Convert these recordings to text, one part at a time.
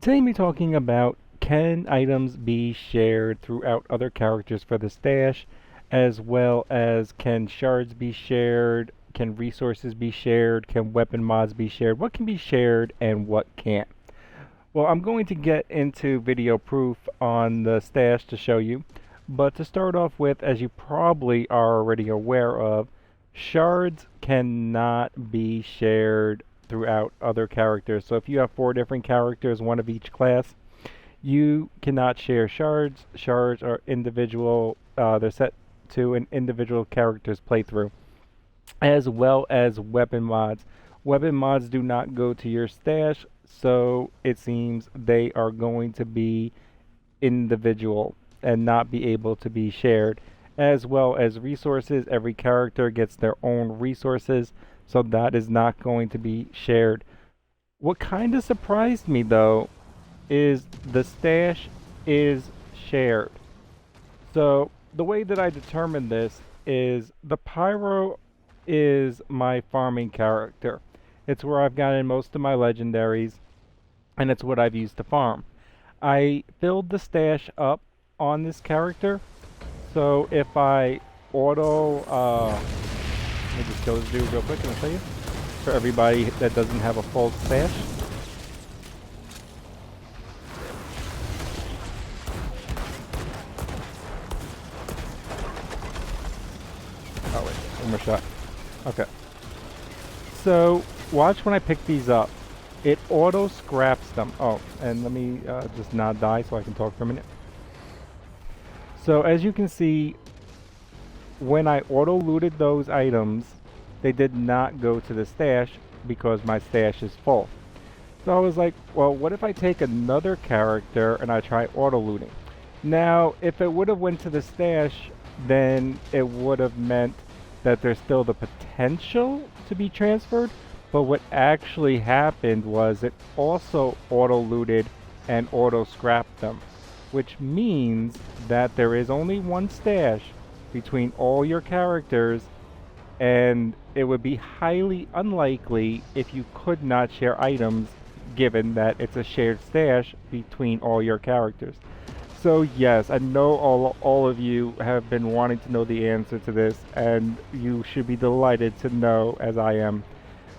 Today we're talking about, can items be shared throughout other characters for the stash, as well as can shards be shared, can resources be shared, can weapon mods be shared, what can be shared and what can't. Well, I'm going to get into video proof on the stash to show you, but to start off with, as you probably are already aware of, shards cannot be shared throughout other characters. So if you have 4 different characters, one of each class, you cannot share shards. Shards are individual, they're set to an individual character's playthrough, as well as weapon mods. Weapon mods do not go to your stash, so it seems they are going to be individual and not be able to be shared. As well as resources, every character gets their own resources, so that is not going to be shared. What kind of surprised me though is the stash is shared. So the way that I determine this is the pyro is my farming character. It's where I've gotten most of my legendaries, and it's what I've used to farm. I filled the stash up on this character, so if I auto, let me just kill this dude real quick and I'll show you. For everybody that doesn't have a full stash. Oh wait, one more shot. Okay. So watch when I pick these up. It auto scraps them. Oh, and let me just not die so I can talk for a minute. So as you can see, when I auto looted those items, they did not go to the stash because my stash is full. So I was like, well, what if I take another character and I try auto looting? Now, if it would have went to the stash, then it would have meant that there's still the potential to be transferred. But what actually happened was it also auto looted and auto scrapped them, which means that there is only one stash between all your characters, and it would be highly unlikely if you could not share items, given that it's a shared stash between all your characters. So yes, I know all of you have been wanting to know the answer to this, and you should be delighted to know, as I am,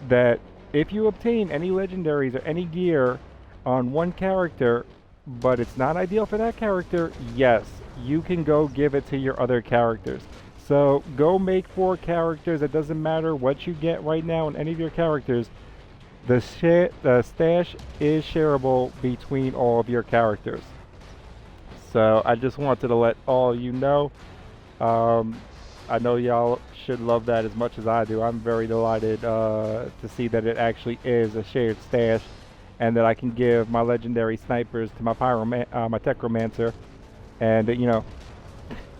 that if you obtain any legendaries or any gear on one character, but it's not ideal for that character, yes, you can go give it to your other characters. So go make 4 characters. It doesn't matter what you get right now in any of your characters. The stash is shareable between all of your characters. So I just wanted to let all you know. I know y'all should love that as much as I do. I'm very delighted to see that it actually is a shared stash, and that I can give my legendary snipers to my my techromancer, and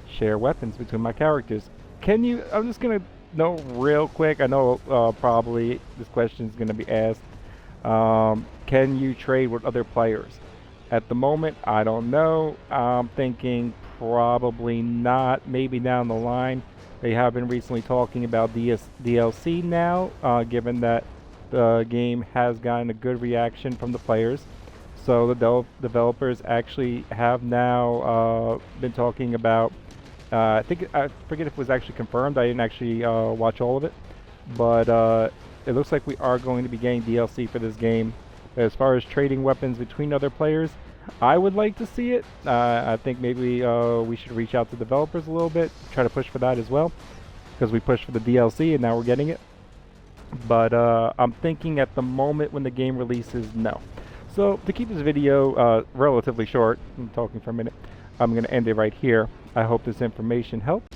share weapons between my characters. Can you? I'm just gonna know real quick. I know probably this question is gonna be asked. Can you trade with other players? At the moment, I don't know. I'm thinking probably not. Maybe down the line. They have been recently talking about DLC now, given that the game has gotten a good reaction from the players. So the developers actually have now been talking about. I forget if it was actually confirmed. I didn't actually watch all of it, but it looks like we are going to be getting DLC for this game. As far as trading weapons between other players, I would like to see it. I think maybe we should reach out to developers a little bit, try to push for that as well, because we pushed for the DLC and now we're getting it. But I'm thinking at the moment when the game releases, no. So to keep this video relatively short, I'm talking for a minute, I'm going to end it right here. I hope this information helped.